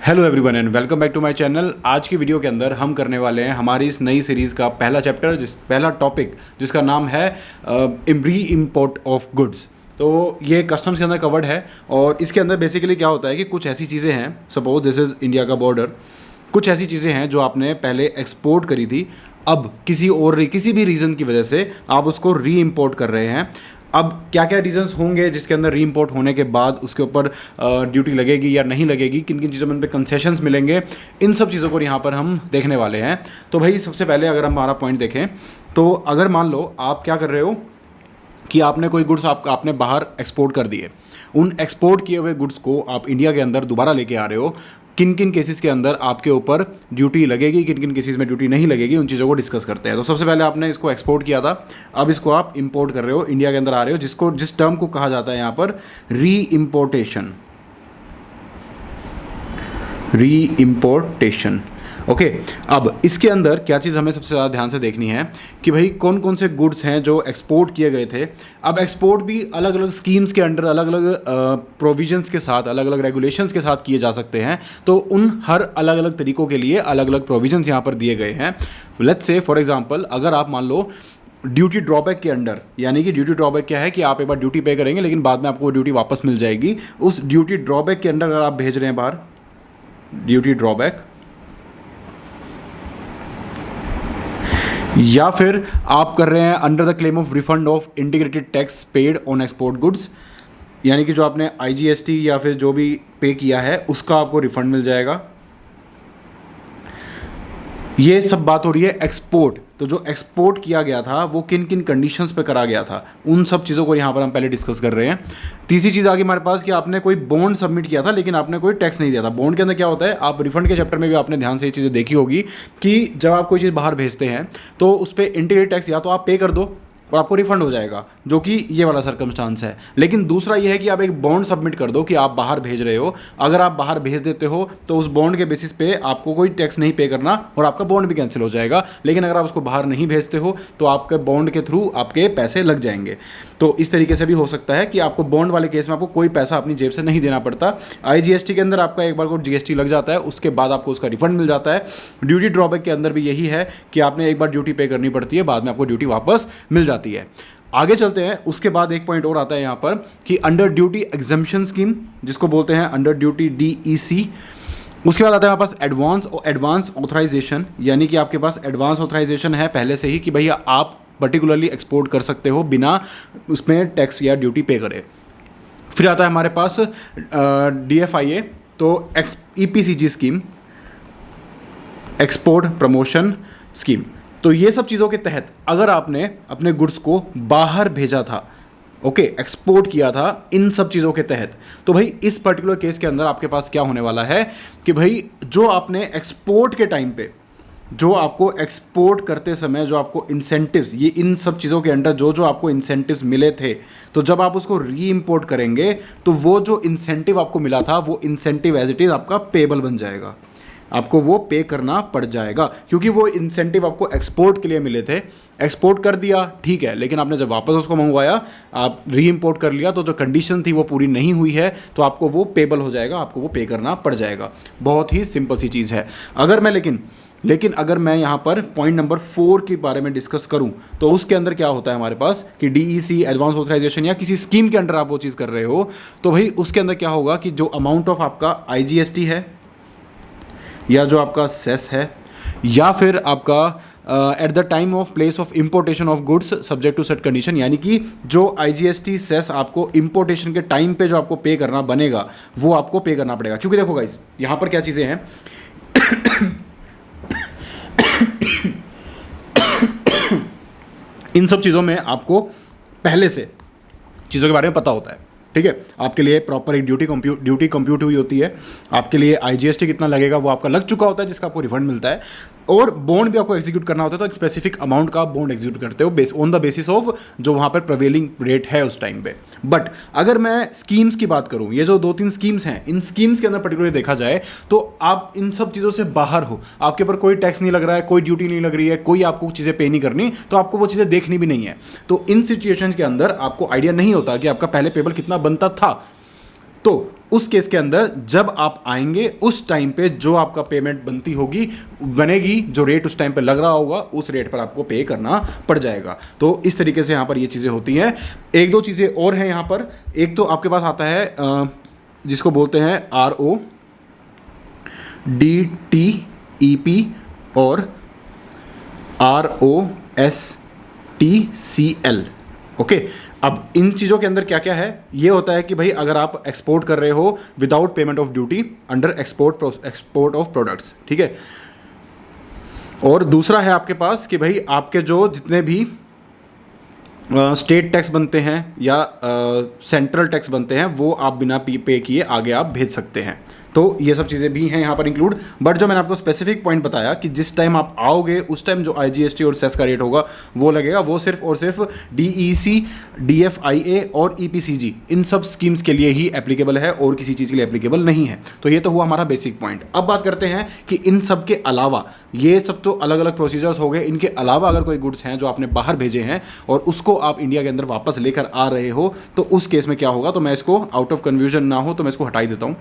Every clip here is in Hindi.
Hello everyone and welcome back to my channel. आज की वीडियो के अंदर हम करने वाले हैं हमारी इस नई सीरीज़ का पहला चैप्टर, पहला टॉपिक जिसका नाम है री इम्पोर्ट ऑफ गुड्स। तो ये कस्टम्स के अंदर कवर्ड है और इसके अंदर बेसिकली क्या होता है कि कुछ ऐसी चीज़ें हैं, सपोज दिस इज़ इंडिया का बॉर्डर, कुछ ऐसी चीज़ें हैं जो आपने पहले एक्सपोर्ट करी थी, अब किसी भी रीज़न की वजह से आप उसको री इम्पोर्ट कर रहे हैं। अब क्या क्या रीजंस होंगे जिसके अंदर री इम्पोर्ट होने के बाद उसके ऊपर ड्यूटी लगेगी या नहीं लगेगी, किन किन चीज़ों में उन पे कंसेशंस मिलेंगे, इन सब चीज़ों को यहाँ पर हम देखने वाले हैं। तो भाई सबसे पहले अगर हम हमारा पॉइंट देखें तो अगर मान लो आप क्या कर रहे हो कि आपने कोई गुड्स आपने बाहर एक्सपोर्ट कर दिए, उन एक्सपोर्ट किए हुए गुड्स को आप इंडिया के अंदर दोबारा लेके आ रहे हो, किन किन केसेस के अंदर आपके ऊपर ड्यूटी लगेगी, किन किन केसेस में ड्यूटी नहीं लगेगी, उन चीज़ों को डिस्कस करते हैं। तो सबसे पहले आपने इसको एक्सपोर्ट किया था, अब इसको आप इंपोर्ट कर रहे हो, इंडिया के अंदर आ रहे हो, जिस टर्म को कहा जाता है यहाँ पर री इम्पोर्टेशन। ओके, अब इसके अंदर क्या चीज़ हमें सबसे ज़्यादा ध्यान से देखनी है कि भाई कौन कौन से गुड्स हैं जो एक्सपोर्ट किए गए थे। अब एक्सपोर्ट भी अलग अलग स्कीम्स के अंडर, अलग अलग प्रोविजंस के साथ, अलग अलग रेगुलेशंस के साथ किए जा सकते हैं। तो उन हर अलग अलग तरीक़ों के लिए अलग अलग प्रोविजंस यहाँ पर दिए गए हैं। लेट्स से फॉर एग्जांपल, अगर आप मान लो ड्यूटी ड्रॉबैक के अंडर, यानी कि ड्यूटी ड्रॉबैक क्या है कि आप एक बार ड्यूटी पे करेंगे लेकिन बाद में आपको वो ड्यूटी वापस मिल जाएगी, उस ड्यूटी ड्रॉबैक के अंडर अगर आप भेज रहे हैं बाहर ड्यूटी ड्रॉबैक, या फिर आप कर रहे हैं under the claim of refund of integrated tax paid on export goods, यानी कि जो आपने IGST या फिर जो भी पे किया है उसका आपको रिफंड मिल जाएगा। ये सब बात हो रही है एक्सपोर्ट। तो जो एक्सपोर्ट किया गया था वो किन किन कंडीशंस पे करा गया था, उन सब चीज़ों को यहाँ पर हम पहले डिस्कस कर रहे हैं। तीसरी चीज़ आ गई हमारे पास कि आपने कोई बॉन्ड सबमिट किया था लेकिन आपने कोई टैक्स नहीं दिया था। बॉन्ड के अंदर क्या होता है, आप रिफंड के चैप्टर में भी आपने ध्यान से ये चीज़ें देखी होगी कि जब आप कोई चीज़ बाहर भेजते हैं तो उस पर इंटीग्रेटेड टैक्स या तो आप पे कर दो और आपको रिफंड हो जाएगा, जो कि ये वाला सर्कमस्टांस है। लेकिन दूसरा ये है कि आप एक बॉन्ड सबमिट कर दो कि आप बाहर भेज रहे हो, अगर आप बाहर भेज देते हो तो उस बॉन्ड के बेसिस पे आपको कोई टैक्स नहीं पे करना और आपका बॉन्ड भी कैंसिल हो जाएगा। लेकिन अगर आप उसको बाहर नहीं भेजते हो तो आपके बॉन्ड के थ्रू आपके पैसे लग जाएंगे। तो इस तरीके से भी हो सकता है कि आपको बॉन्ड वाले केस में आपको कोई पैसा अपनी जेब से नहीं देना पड़ता। IGST के अंदर आपका एक बार को GST लग जाता है, उसके बाद आपको उसका रिफंड मिल जाता है। ड्यूटी ड्रॉबैक के अंदर भी यही है कि आपने एक बार ड्यूटी पे करनी पड़ती है, बाद में आपको ड्यूटी वापस मिल जाती है। आगे चलते हैं, उसके बाद एक पॉइंट और आता है यहाँ पर कि अंडर ड्यूटी एग्जम्पशन स्कीम, जिसको बोलते हैं अंडर ड्यूटी DEC। उसके बाद आता है हमारे पास एडवांस ऑथराइजेशन, यानी कि आपके पास एडवांस ऑथराइजेशन है पहले से ही कि भैया आप पर्टिकुलरली एक्सपोर्ट कर सकते हो बिना उसमें टैक्स या ड्यूटी पे करे। फिर आता है हमारे पास DFIA, तो EPCG scheme, export promotion scheme. तो ये सब चीज़ों के तहत अगर आपने अपने गुड्स को बाहर भेजा था, ओके, एक्सपोर्ट किया था इन सब चीज़ों के तहत, तो भाई इस पर्टिकुलर केस के अंदर आपके पास क्या होने वाला है कि भाई जो आपने एक्सपोर्ट के टाइम पे, जो आपको एक्सपोर्ट करते समय जो आपको इंसेंटिव्स, ये इन सब चीज़ों के अंडर जो जो आपको इंसेंटिव्स मिले थे, तो जब आप उसको री इम्पोर्ट करेंगे तो वो जो इंसेंटिव आपको मिला था वो इंसेंटिव एज इट इज़ आपका पेबल बन जाएगा, आपको वो पे करना पड़ जाएगा, क्योंकि वो इंसेंटिव आपको एक्सपोर्ट के लिए मिले थे। एक्सपोर्ट कर दिया ठीक है, लेकिन आपने जब वापस उसको मंगवाया, आप री इम्पोर्ट कर लिया, तो जो कंडीशन थी वो पूरी नहीं हुई है, तो आपको वो पेबल हो जाएगा, आपको वो पे करना पड़ जाएगा। बहुत ही सिंपल सी चीज़ है। लेकिन अगर मैं यहाँ पर पॉइंट नंबर 4 के बारे में डिस्कस करूँ तो उसके अंदर क्या होता है हमारे पास कि DEC एडवांस ऑथराइजेशन या किसी स्कीम के अंडर आप वो चीज़ कर रहे हो, तो भाई उसके अंदर क्या होगा कि जो अमाउंट ऑफ आपका IGST है या जो आपका सेस है या फिर आपका at the time of place of importation of goods subject to set condition, यानी कि जो IGST सेस आपको इंपोर्टेशन के टाइम पे जो आपको पे करना बनेगा वो आपको पे करना पड़ेगा। क्योंकि देखो गाइस, यहाँ पर क्या चीज़ें हैं इन सब चीज़ों में आपको पहले से चीज़ों के बारे में पता होता है, ठीक है। आपके लिए प्रॉपर एक ड्यूटी कंप्यूट हुई होती है, आपके लिए IGST कितना लगेगा वो आपका लग चुका होता है, जिसका आपको रिफंड मिलता है, और बॉन्ड भी आपको एग्जीक्यूट करना होता है। तो एक स्पेसिफिक अमाउंट का बॉन्ड एग्जीक्यूट करते हो ऑन द बेसिस ऑफ जो वहाँ पर प्रिवेलिंग रेट है उस टाइम पे। बट अगर मैं स्कीम्स की बात करूँ, ये जो 2-3 स्कीम्स हैं, इन स्कीम्स के अंदर पर्टिकुलरली देखा जाए तो आप इन सब चीज़ों से बाहर हो, आपके ऊपर कोई टैक्स नहीं लग रहा है, कोई ड्यूटी नहीं लग रही है, कोई आपको चीज़ें पे नहीं करनी, तो आपको वो चीज़ें देखनी भी नहीं है। तो इन सिचुएशन के अंदर आपको आइडिया नहीं होता कि आपका पहले पेबल कितना बनता था। तो उस केस के अंदर जब आप आएंगे उस टाइम पे जो आपका पेमेंट बनेगी, जो रेट उस टाइम पे लग रहा होगा उस रेट पर आपको पे करना पड़ जाएगा। तो इस तरीके से यहाँ पर ये चीज़ें होती हैं। एक दो चीज़ें और हैं यहाँ पर। एक तो आपके पास आता है जिसको बोलते हैं RODTEP और ROSTCL। ओके, अब इन चीज़ों के अंदर क्या क्या है, ये होता है कि भाई अगर आप एक्सपोर्ट कर रहे हो without payment of duty under export of products, ठीक है। और दूसरा है आपके पास कि भाई आपके जो जितने भी स्टेट टैक्स बनते हैं या सेंट्रल टैक्स बनते हैं वो आप बिना पे किए आगे आप भेज सकते हैं। तो ये सब चीज़ें भी हैं यहाँ पर इंक्लूड। बट जो मैंने आपको स्पेसिफिक पॉइंट बताया कि जिस टाइम आप आओगे उस टाइम जो IGST और सेस का रेट होगा वो लगेगा, वो सिर्फ और सिर्फ DEC, DFIA और EPCG इन सब स्कीम्स के लिए ही एप्लीकेबल है और किसी चीज़ के लिए एप्लीकेबल नहीं है। तो ये तो हुआ हमारा बेसिक पॉइंट। अब बात करते हैं कि इन सब के अलावा, ये सब तो अलग अलग प्रोसीजर्स हो गए, इनके अलावा अगर कोई गुड्स हैं जो आपने बाहर भेजे हैं और उसको आप इंडिया के अंदर वापस लेकर आ रहे हो तो उस केस में क्या होगा। तो मैं इसको आउट ऑफ कन्फ्यूजन ना हो तो मैं इसको हटा ही देता हूँ।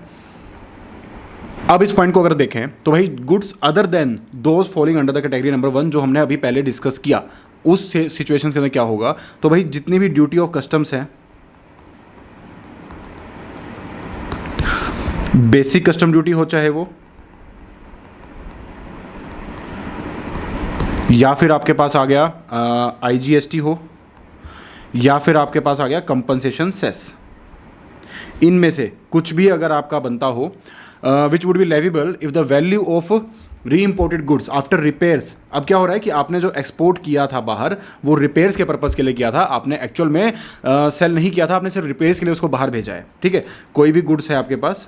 अब इस पॉइंट को अगर देखें तो भाई goods other than those falling under the category number 1 जो हमने अभी पहले डिस्कस किया, उस सिचुएशन के अंदर क्या होगा। तो भाई जितनी भी ड्यूटी ऑफ कस्टम्स है, बेसिक कस्टम ड्यूटी हो चाहे वो, या फिर आपके पास आ गया IGST हो, या फिर आपके पास आ गया कंपनसेशन सेस, इनमें से कुछ भी अगर आपका बनता हो which would be leviable if the value of re imported goods after repairs. अब क्या हो रहा है कि आपने जो एक्सपोर्ट किया था बाहर वो रिपेयर्स के पर्पज़ के लिए किया था, आपने एक्चुअल में सेल नहीं किया था, आपने सिर्फ रिपेयर्स के लिए उसको बाहर भेजा है, ठीक है। कोई भी गुड्स है आपके पास,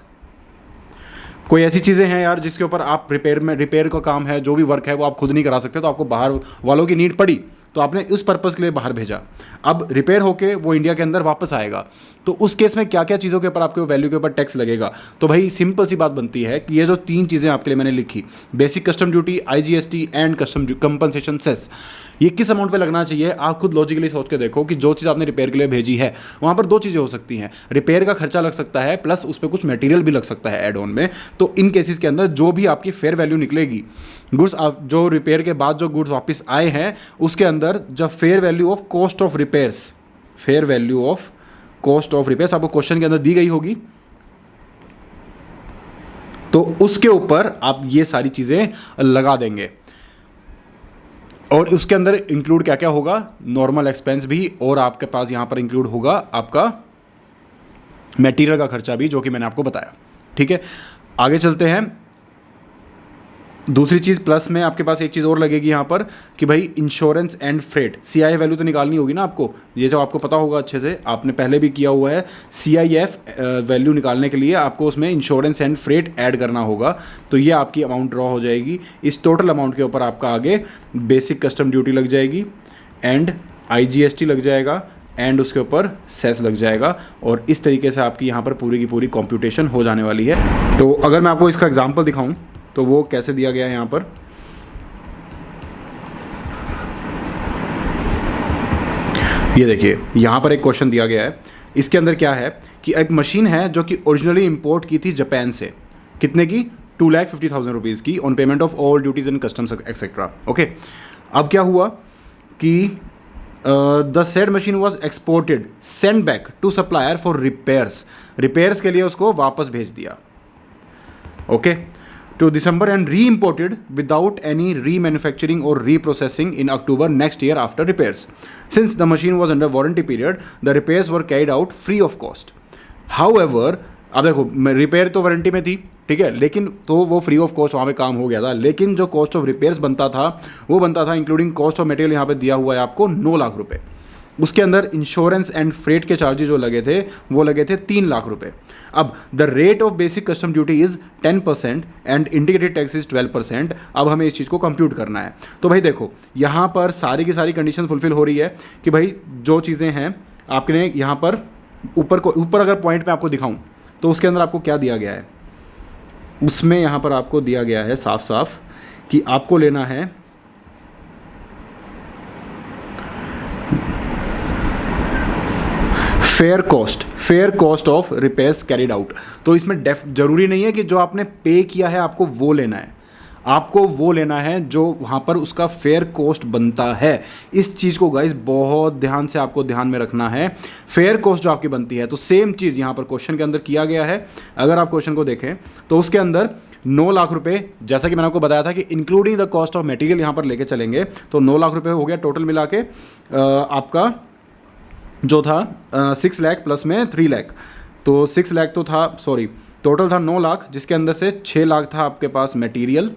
कोई ऐसी चीज़ें हैं यार जिसके ऊपर आप रिपेयर का काम है, जो भी वर्क है वो आप खुद नहीं करा सकते, तो आपको बाहर वालों की नीड पड़ी तो आपने उस पर्पज़ के लिए बाहर भेजा। अब रिपेयर होके वो इंडिया के अंदर वापस आएगा तो उस केस में क्या क्या चीज़ों के ऊपर आपके वैल्यू के ऊपर टैक्स लगेगा। तो भाई सिंपल सी बात बनती है कि ये जो 3 चीज़ें आपके लिए मैंने लिखी, basic custom duty, IGST and custom compensation cess, ये किस अमाउंट पे लगना चाहिए आप खुद लॉजिकली सोच के देखो कि जो चीज़ आपने रिपेयर के लिए भेजी है वहाँ पर 2 चीज़ें हो सकती हैं, रिपेयर का खर्चा लग सकता है प्लस उस पर कुछ मटेरियल भी लग सकता है एड ऑन में। तो इन केसेस के अंदर जो भी आपकी फेयर वैल्यू निकलेगी गुड्स जो रिपेयर के बाद जो गुड्स वापस आए हैं उसके अंदर जब fair value of cost of repairs, fair value of cost of repairs आपको क्वेश्चन के अंदर दी गई होगी, तो उसके ऊपर आप ये सारी चीज़ें लगा देंगे। और उसके अंदर इंक्लूड क्या क्या होगा, नॉर्मल एक्सपेंस भी, और आपके पास यहां पर इंक्लूड होगा आपका मटेरियल का खर्चा भी, जो कि मैंने आपको बताया, ठीक है। आगे चलते हैं। दूसरी चीज़ प्लस में आपके पास एक चीज़ और लगेगी यहाँ पर कि भाई insurance and freight, CIF value तो निकालनी होगी ना आपको, ये जो आपको पता होगा अच्छे से, आपने पहले भी किया हुआ है। CIF वैल्यू निकालने के लिए आपको उसमें इंश्योरेंस एंड फ्रेट ऐड करना होगा, तो ये आपकी अमाउंट ड्रॉ हो जाएगी। इस टोटल अमाउंट के ऊपर आपका आगे बेसिक कस्टम ड्यूटी लग जाएगी एंड IGST लग जाएगा एंड उसके ऊपर सेस लग जाएगा, और इस तरीके से आपकी यहाँ पर पूरी की पूरी कॉम्प्यूटेशन हो जाने वाली है। तो अगर मैं आपको इसका एग्जाम्पल दिखाऊँ तो वो कैसे दिया गया है यहाँ पर, ये देखिए यहाँ पर एक क्वेश्चन दिया गया है। इसके अंदर क्या है कि एक मशीन है जो कि ओरिजिनली इंपोर्ट की थी जापान से, कितने की, 2,50,000 रुपीज़ की, on payment of all duties and customs etcetera. Okay, अब क्या हुआ कि the said machine was exported send back to supplier for repairs के लिए उसको वापस भेज दिया, okay, to December and re-imported without any remanufacturing or reprocessing in October next year after repairs. Since the machine was under warranty period, the repairs were carried out free of cost. However, अब देखो रिपेयर तो वारंटी में थी, ठीक है, लेकिन तो वो फ्री ऑफ कॉस्ट वहाँ पे काम हो गया था, लेकिन जो कॉस्ट ऑफ रिपेयर्स बनता था वो बनता था इंक्लूडिंग कॉस्ट ऑफ मटेरियल, यहाँ पे दिया हुआ है आपको 9 लाख रुपए। उसके अंदर इंश्योरेंस एंड फ्रेट के चार्जेस जो लगे थे वो लगे थे 3 लाख रुपए। अब the rate of basic custom duty is 10% and indicated tax is 12%। अब हमें इस चीज़ को कंप्यूट करना है। तो भाई देखो यहाँ पर सारी की सारी कंडीशन फुलफिल हो रही है कि भाई जो चीज़ें हैं आपने यहाँ पर ऊपर अगर पॉइंट में आपको दिखाऊँ तो उसके अंदर आपको क्या दिया गया है, उसमें यहाँ पर आपको दिया गया है साफ साफ कि आपको लेना है fair cost of repairs carried out. तो इसमें जरूरी नहीं है कि जो आपने पे किया है आपको वो लेना है, आपको वो लेना है जो वहाँ पर उसका फेयर कॉस्ट बनता है। इस चीज़ को गाइस बहुत ध्यान से आपको ध्यान में रखना है, फेयर कॉस्ट जो आपकी बनती है। तो सेम चीज़ यहाँ पर क्वेश्चन के अंदर किया गया है। अगर आप क्वेश्चन को देखें तो उसके अंदर 9 लाख रुपए, जैसा कि मैंने आपको बताया था कि including the cost of material यहाँ पर लेके चलेंगे तो 9 लाख रुपए हो गया टोटल मिला के आपका जो था 6 लाख प्लस में 3 लाख, तो 6 लाख तो था, सॉरी टोटल था 9 लाख, जिसके अंदर से 6 लाख था आपके पास मटेरियल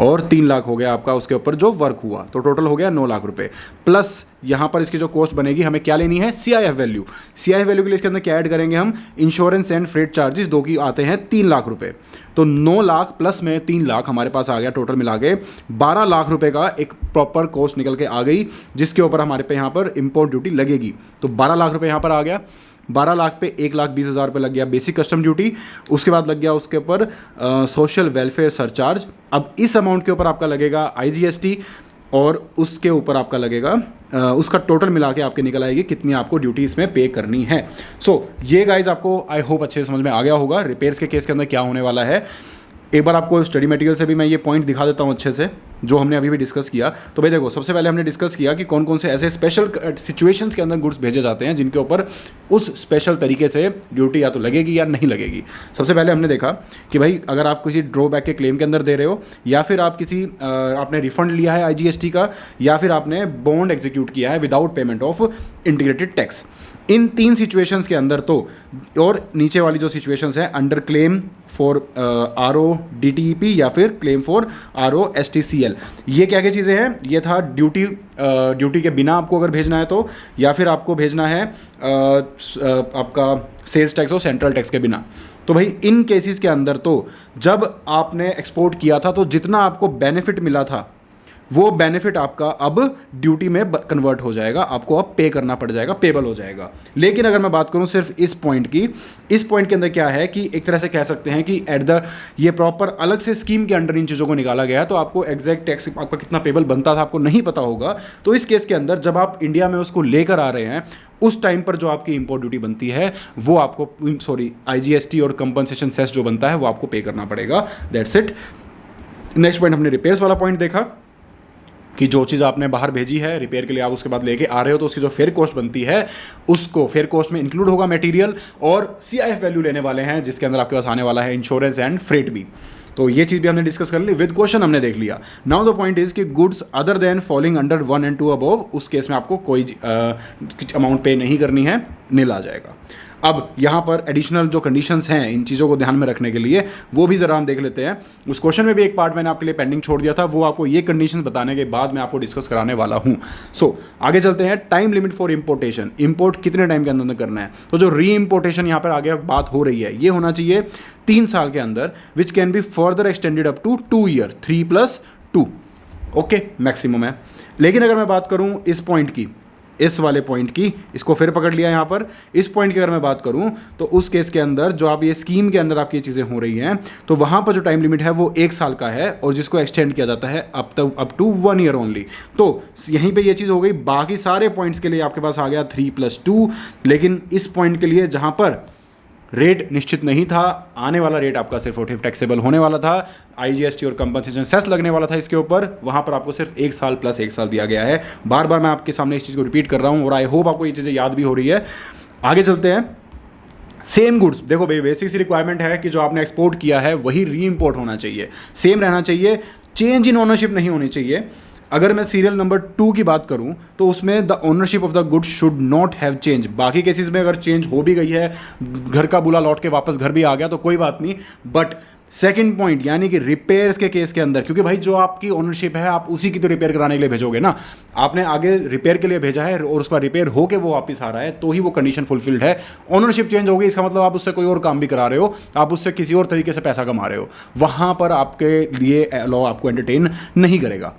और 3 लाख हो गया आपका उसके ऊपर जो वर्क हुआ, तो टोटल हो गया 9 लाख रुपए। प्लस यहाँ पर इसकी जो कॉस्ट बनेगी हमें क्या लेनी है, CIF वैल्यू। CIF वैल्यू के लिए इसके अंदर क्या ऐड करेंगे हम, इंश्योरेंस एंड फ्रेट चार्जेस, दो की आते हैं 3 लाख रुपए। तो 9 लाख प्लस में 3 लाख हमारे पास आ गया, टोटल मिला के 12 लाख रुपए का एक प्रॉपर कॉस्ट निकल के आ गई, जिसके ऊपर हमारे पे यहाँ पर इम्पोर्ट ड्यूटी लगेगी। तो 12 लाख रुपए यहाँ पर आ गया। 12 लाख पे 1,20,000 रुपये लग गया बेसिक कस्टम ड्यूटी, उसके बाद लग गया उसके ऊपर सोशल वेलफेयर सरचार्ज। अब इस अमाउंट के ऊपर आपका लगेगा IGST और उसके ऊपर आपका लगेगा उसका टोटल मिला के आपके निकल आएगी कितनी आपको ड्यूटी इसमें पे करनी है। सो ये गाइज आपको आई होप अच्छे से समझ में आ गया होगा रिपेयर्स के केस के अंदर क्या होने वाला है। एक बार आपको स्टडी मटेरियल से भी मैं ये पॉइंट दिखा देता हूँ अच्छे से, जो हमने अभी भी डिस्कस किया। तो भाई देखो, सबसे पहले हमने डिस्कस किया कि कौन कौन से ऐसे स्पेशल सिचुएशंस के अंदर गुड्स भेजे जाते हैं जिनके ऊपर उस स्पेशल तरीके से ड्यूटी या तो लगेगी या नहीं लगेगी। सबसे पहले हमने देखा कि भाई अगर आप किसी ड्रॉबैक के क्लेम के अंदर दे रहे हो, या फिर आप किसी आपने रिफंड लिया है IGST का, या फिर आपने बॉन्ड एग्जीक्यूट किया है without payment of integrated tax, in 3 situations के अंदर तो, और नीचे वाली जो सिचुएशंस है अंडर क्लेम फॉर RO-DTEP या फिर क्लेम फॉर RO-STCL, ये क्या क्या चीज़ें हैं, ये था ड्यूटी के बिना आपको अगर भेजना है तो, या फिर आपको भेजना है आपका सेल्स टैक्स और सेंट्रल टैक्स के बिना। तो भाई इन केसेस के अंदर तो जब आपने एक्सपोर्ट किया था तो जितना आपको बेनिफिट मिला था वो बेनिफिट आपका अब ड्यूटी में कन्वर्ट हो जाएगा, आपको अब पे करना पड़ जाएगा, पेबल हो जाएगा। लेकिन अगर मैं बात करूं सिर्फ इस पॉइंट की, इस पॉइंट के अंदर क्या है कि एक तरह से कह सकते हैं कि ये प्रॉपर अलग से स्कीम के अंडर इन चीज़ों को निकाला गया है, तो आपको एग्जैक्ट टैक्स आपका कितना पेबल बनता था आपको नहीं पता होगा। तो इस केस के अंदर जब आप इंडिया में उसको लेकर आ रहे हैं उस टाइम पर जो आपकी इंपोर्ट ड्यूटी बनती है वो आपको IGST और कंपनसेशन सेस जो बनता है वो आपको पे करना पड़ेगा। That's it. नेक्स्ट पॉइंट हमने रिपेयर्स वाला पॉइंट देखा कि जो चीज़ आपने बाहर भेजी है रिपेयर के लिए, आप उसके बाद लेके आ रहे हो तो उसकी जो फेयर कॉस्ट बनती है उसको फेयर कॉस्ट में इंक्लूड होगा मटेरियल, और CIF वैल्यू लेने वाले हैं जिसके अंदर आपके पास आने वाला है इंश्योरेंस एंड फ्रेट भी। तो ये चीज़ भी हमने डिस्कस कर ली, विद क्वेश्चन हमने देख लिया। नाउ द पॉइंट इज कि goods other than falling under 1 and 2 above, उस केस में आपको कोई अमाउंट पे नहीं करनी है, नील आ जाएगा। अब यहाँ पर एडिशनल जो कंडीशंस हैं इन चीज़ों को ध्यान में रखने के लिए वो भी ज़रा हम देख लेते हैं। उस क्वेश्चन में भी एक पार्ट मैंने आपके लिए पेंडिंग छोड़ दिया था, वो आपको ये कंडीशंस बताने के बाद मैं आपको डिस्कस कराने वाला हूँ। सो आगे चलते हैं। Time limit for importation, import कितने टाइम के अंदर करना है। तो जो री इंपोर्टेशन यहाँ पर आगे बात हो रही है ये होना चाहिए 3 साल के अंदर, which can be further extended up to 2 year, 3+2 okay maximum है। लेकिन अगर मैं बात करूँ इस पॉइंट की, इस वाले पॉइंट की, इसको फिर पकड़ लिया यहाँ पर, इस पॉइंट की अगर मैं बात करूँ तो उस केस के अंदर जो आप ये स्कीम के अंदर आपकी ये चीज़ें हो रही हैं तो वहाँ पर जो टाइम लिमिट है वो 1 साल का है और जिसको एक्सटेंड किया जाता है अप टू 1 ईयर ओनली। तो यहीं पे ये चीज़ हो गई। बाकी सारे पॉइंट्स के लिए आपके पास आ गया 3+2, लेकिन इस पॉइंट के लिए जहाँ पर रेट निश्चित नहीं था, आने वाला रेट आपका सिर्फ टैक्सेबल होने वाला था, IGST और कंपनसेशन सेस लगने वाला था इसके ऊपर, वहाँ पर आपको सिर्फ 1 साल + 1 साल दिया गया है। बार बार मैं आपके सामने इस चीज़ को रिपीट कर रहा हूँ और आई होप आपको ये चीज़ें याद भी हो रही है। आगे चलते हैं। सेम गुड्स, देखो भाई बेसिक सी रिक्वायरमेंट है कि जो आपने एक्सपोर्ट किया है वही री इम्पोर्ट होना चाहिए, सेम रहना चाहिए, चेंज इन ओनरशिप नहीं होनी चाहिए। अगर मैं सीरियल नंबर 2 की बात करूं तो उसमें the ownership of the good should not have change. बाकी केसेस में अगर चेंज हो भी गई है, घर का बुला लौट के वापस घर भी आ गया तो कोई बात नहीं, बट सेकंड पॉइंट यानी कि रिपेयर्स के केस के अंदर, क्योंकि भाई जो आपकी ओनरशिप है आप उसी की तो रिपेयर कराने के लिए भेजोगे ना, आपने आगे रिपेयर के लिए भेजा है और उसका रिपेयर होके वो वापस आ रहा है तो ही वो कंडीशन फुलफिल्ड है। ओनरशिप चेंज हो गई इसका मतलब आप उससे कोई और काम भी करा रहे हो, आप उससे किसी और तरीके से पैसा कमा रहे हो, वहाँ पर आपके लिए लॉ आपको एंटरटेन नहीं करेगा।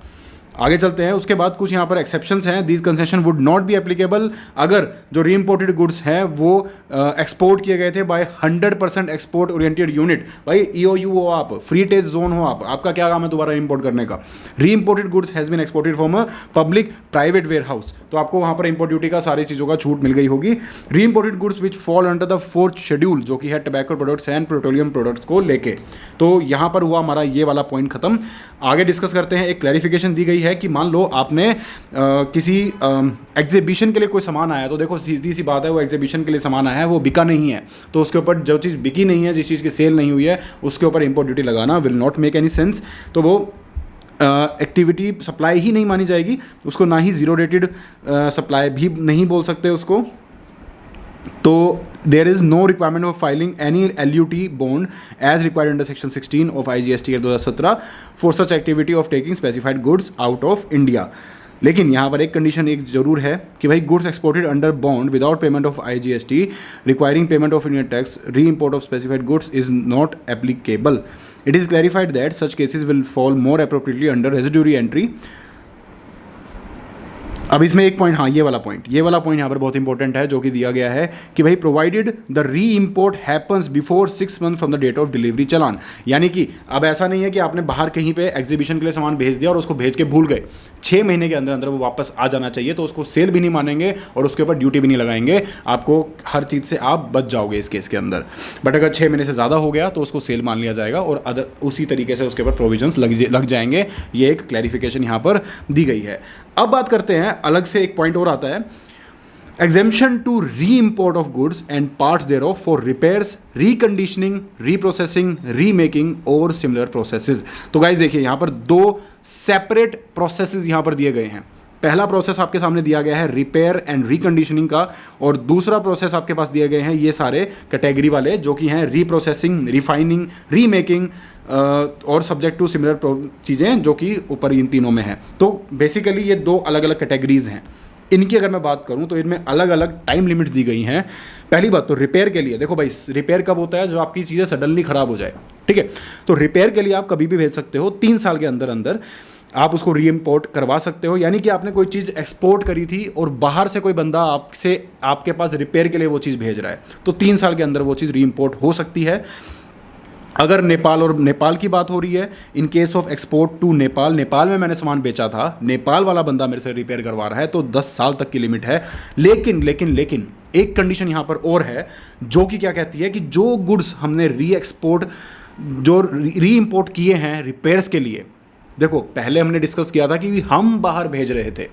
आगे चलते हैं, उसके बाद कुछ यहाँ पर एक्सेप्शंस हैं। These concession would not be applicable अगर जो री इम्पोर्टेड गुड्स हैं वो एक्सपोर्ट किए गए थे बाय 100% एक्सपोर्ट ओरिएंटेड यूनिट। भाई EOU हो आप, फ्री ट्रेड जोन हो आप, आपका क्या काम है दोबारा इम्पोर्ट करने का। री imported goods has been exported from a public private warehouse, तो आपको वहाँ पर इम्पोर्ट ड्यूटी का सारी चीज़ों का छूट मिल गई होगी। री imported goods which fall under the 4th schedule, जो कि है tobacco products and petroleum products को लेके। तो यहाँ पर हुआ हमारा ये वाला पॉइंट खत्म। आगे डिस्कस करते हैं। एक क्लैरिफिकेशन दी गई है कि मान लो आपने किसी एग्जीबिशन के लिए कोई सामान आया, तो देखो सीधी सी बात है, वो एग्जीबिशन के लिए सामान आया है, वो बिका नहीं है, तो उसके ऊपर जो चीज़ बिकी नहीं है, जिस चीज़ की सेल नहीं हुई है, उसके ऊपर इंपोर्ट ड्यूटी लगाना will not make any sense. तो वो एक्टिविटी सप्लाई ही नहीं मानी जाएगी, उसको ना ही जीरो रेटेड सप्लाई भी नहीं बोल सकते उसको। तो there is no requirement of filing any LUT bond as required under section 16 of IGST 2017 for such activity of taking specified goods out of India. लेकिन यहाँ पर एक कंडीशन एक जरूर है कि भाई goods exported under bond without payment of IGST requiring payment of Indian tax re import of specified goods is not applicable. It is clarified that such cases will fall more appropriately under residuary entry. अब इसमें एक पॉइंट, हाँ ये वाला पॉइंट यहाँ पर बहुत इंपॉर्टेंट है, जो कि दिया गया है कि भाई provided the re import happens before 6 months from the date of delivery challan. यानी कि अब ऐसा नहीं है कि आपने बाहर कहीं पे एग्जीबिशन के लिए सामान भेज दिया और उसको भेज के भूल गए, 6 महीने के अंदर अंदर वो वापस आ जाना चाहिए, तो उसको सेल भी नहीं मानेंगे और उसके ऊपर ड्यूटी भी नहीं लगाएंगे, आपको हर चीज़ से आप बच जाओगे इस केस के अंदर। बट अगर 6 महीने से ज़्यादा हो गया तो उसको सेल मान लिया जाएगा और अदर उसी तरीके से उसके ऊपर प्रोविजंस लग जाएंगे। ये एक क्लैरिफिकेशन यहाँ पर दी गई है। अब बात करते हैं, अलग से एक पॉइंट और आता है, exemption to re import of goods and parts there of for repairs, reconditioning, reprocessing, remaking और सिमिलर प्रोसेसेस। तो गाइस देखिए यहाँ पर 2 सेपरेट प्रोसेसेस यहाँ पर दिए गए हैं। पहला प्रोसेस आपके सामने दिया गया है रिपेयर एंड रिकंडीशनिंग का, और दूसरा प्रोसेस आपके पास दिए गए हैं ये सारे कैटेगरी वाले, जो कि हैं रीप्रोसेसिंग, रिफाइनिंग, रीमेकिंग और सब्जेक्ट टू सिमिलर चीज़ें, जो कि ऊपर इन तीनों में है। तो बेसिकली ये 2 अलग अलग कैटेगरीज हैं। इनकी अगर मैं बात करूं तो इनमें अलग अलग टाइम लिमिट्स दी गई हैं। पहली बात तो रिपेयर के लिए, देखो भाई रिपेयर कब होता है, जो आपकी चीज़ें सडनली ख़राब हो जाए, ठीक है। तो रिपेयर के लिए आप कभी भी भेज सकते हो, 3 साल के अंदर अंदर आप उसको री इम्पोर्ट करवा सकते हो। यानी कि आपने कोई चीज़ एक्सपोर्ट करी थी और बाहर से कोई बंदा आपके पास रिपेयर के लिए वो चीज़ भेज रहा है, तो 3 साल के अंदर वो चीज़ री इम्पोर्ट हो सकती है। अगर नेपाल की बात हो रही है, in case of export to Nepal में मैंने सामान बेचा था, नेपाल वाला बंदा मेरे से रिपेयर करवा रहा है, तो 10 साल तक की लिमिट है। लेकिन एक कंडीशन यहाँ पर और है, जो कि क्या कहती है कि जो गुड्स हमने री इम्पोर्ट किए हैं रिपेयर्स के लिए, देखो पहले हमने डिस्कस किया था कि हम बाहर भेज रहे थे,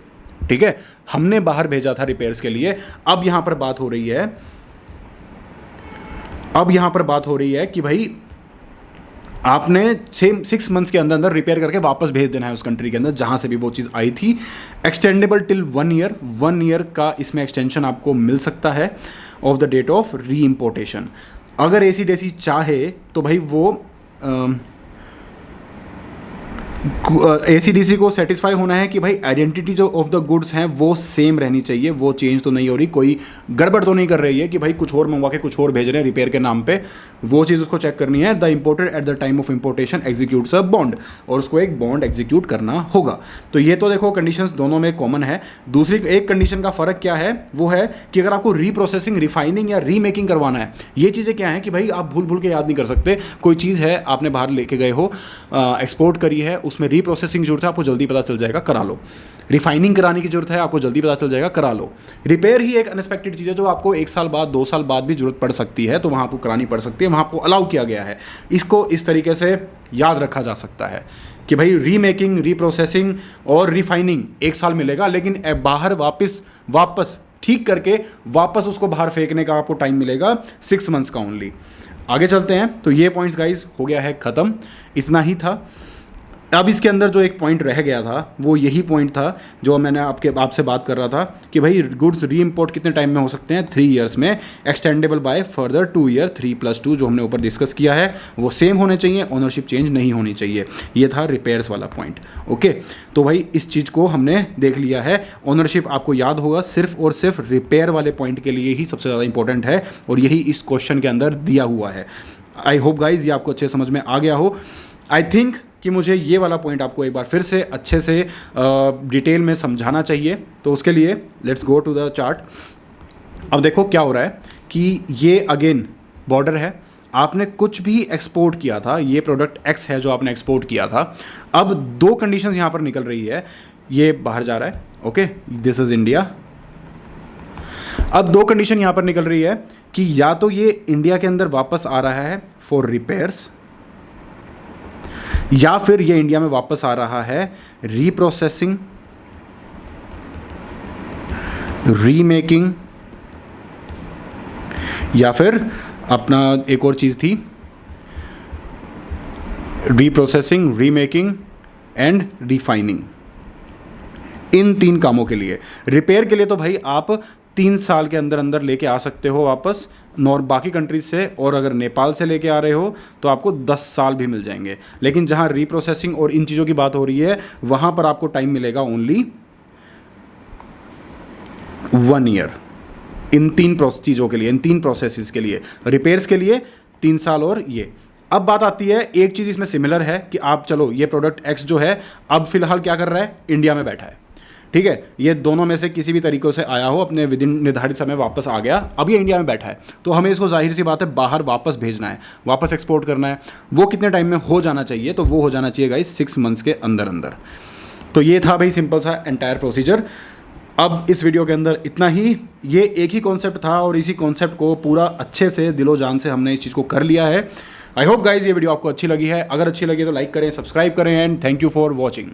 ठीक है, हमने बाहर भेजा था रिपेयर्स के लिए। अब यहाँ पर बात हो रही है कि भाई आपने 6 मंथ्स के अंदर अंदर रिपेयर करके वापस भेज देना है उस कंट्री के अंदर जहाँ से भी वो चीज़ आई थी। एक्सटेंडेबल टिल 1 ईयर का इसमें एक्सटेंशन आपको मिल सकता है of the date of reimportation. अगर एसी चाहे तो भाई वो ACDC को सेटिस्फाई होना है कि भाई आइडेंटिटी जो ऑफ द गुड्स हैं वो सेम रहनी चाहिए, वो चेंज तो नहीं हो रही, कोई गड़बड़ तो नहीं कर रही है कि भाई कुछ और मंगवा के कुछ और भेज रहे हैं रिपेयर के नाम पे, वो चीज़ उसको चेक करनी है। The imported eight the time of importation executes a bond, और उसको एक बॉन्ड एग्जीक्यूट करना होगा। तो ये तो देखो कंडीशंस दोनों में कॉमन है। दूसरी एक कंडीशन का फ़र्क क्या है, वो है कि अगर आपको रीप्रोसेसिंग, रिफाइनिंग या रीमेकिंग करवाना है, ये चीज़ें क्या है कि भाई आप भूल के याद नहीं कर सकते। कोई चीज़ है आपने बाहर लेके गए हो, एक्सपोर्ट करी है, उसमें रीप्रोसेसिंग जरूरत है, आपको जल्दी पता चल जाएगा, करा लो। रिफाइनिंग कराने की जरूरत है, आपको जल्दी पता चल जाएगा, करा लो। रिपेयर ही एक अनएक्सपेक्टेड चीज़ है जो आपको 1 साल बाद 2 साल बाद भी जरूरत पड़ सकती है, तो वहाँ आपको करानी पड़ सकती है, वहाँ आपको अलाउ किया गया है। इसको इस तरीके से याद रखा जा सकता है कि भाई रीमेकिंग, रीप्रोसेसिंग और रिफाइनिंग 1 साल मिलेगा, लेकिन बाहर वापस ठीक करके वापस उसको बाहर फेंकने का आपको टाइम मिलेगा 6 मंथ्स का ओनली। आगे चलते हैं। तो ये पॉइंट्स गाइज हो गया है ख़त्म, इतना ही था। अब इसके अंदर जो एक पॉइंट रह गया था वो यही पॉइंट था जो मैंने आपसे बात कर रहा था कि भाई गुड्स री इम्पोर्ट कितने टाइम में हो सकते हैं, 3 ईयर्स में, एक्सटेंडेबल बाय फर्दर 2 ईयर, 3+2 जो हमने ऊपर डिस्कस किया है वो सेम होने चाहिए, ओनरशिप चेंज नहीं होनी चाहिए। ये था रिपेयर्स वाला पॉइंट। ओके, तो भाई इस चीज़ को हमने देख लिया है। ओनरशिप आपको याद होगा सिर्फ और सिर्फ रिपेयर वाले पॉइंट के लिए ही सबसे ज़्यादा इंपॉर्टेंट है, और यही इस क्वेश्चन के अंदर दिया हुआ है। आई होप गाइज ये आपको अच्छे समझ में आ गया हो। आई थिंक कि मुझे ये वाला पॉइंट आपको एक बार फिर से अच्छे से डिटेल में समझाना चाहिए। तो उसके लिए let's go to the chart. अब देखो क्या हो रहा है कि ये अगेन बॉर्डर है, आपने कुछ भी एक्सपोर्ट किया था, ये प्रोडक्ट एक्स है जो आपने एक्सपोर्ट किया था। अब दो कंडीशंस यहाँ पर निकल रही है, ये बाहर जा रहा है, ओके, दिस इज इंडिया। अब दो कंडीशन यहाँ पर निकल रही है कि या तो ये इंडिया के अंदर वापस आ रहा है फॉर रिपेयर्स, या फिर ये इंडिया में वापस आ रहा है रीप्रोसेसिंग, रीमेकिंग, या फिर अपना एक और चीज़ थी रीप्रोसेसिंग, रीमेकिंग एंड रिफाइनिंग। इन 3 कामों के लिए, रिपेयर के लिए तो भाई आप 3 साल के अंदर अंदर लेके आ सकते हो वापस बाकी कंट्रीज से, और अगर नेपाल से लेके आ रहे हो तो आपको 10 साल भी मिल जाएंगे। लेकिन जहां रीप्रोसेसिंग और इन चीज़ों की बात हो रही है वहां पर आपको टाइम मिलेगा ओनली 1 ईयर, इन 3 चीज़ों के लिए, इन 3 प्रोसेसेस के लिए, रिपेयर्स के लिए 3 साल और ये। अब बात आती है, एक चीज़ इसमें सिमिलर है कि आप चलो ये प्रोडक्ट एक्स जो है अब फिलहाल क्या कर रहा है, इंडिया में बैठा है, ठीक है, ये दोनों में से किसी भी तरीक़ों से आया हो, अपने विदिन निर्धारित समय वापस आ गया, अब ये इंडिया में बैठा है, तो हमें इसको जाहिर सी बात है बाहर वापस भेजना है, वापस एक्सपोर्ट करना है। वो कितने टाइम में हो जाना चाहिए, तो वो हो जाना चाहिए गाइस 6 मंथ्स के अंदर अंदर। तो ये था भाई सिंपल सा एंटायर प्रोसीजर। अब इस वीडियो के अंदर इतना ही, ये एक ही कॉन्सेप्ट था और इसी कॉन्सेप्ट को पूरा अच्छे से दिलो जान से हमने इस चीज़ को कर लिया है। आई होप गाइज ये वीडियो आपको अच्छी लगी है, अगर अच्छी लगी तो लाइक करें, सब्सक्राइब करें and thank you for watching.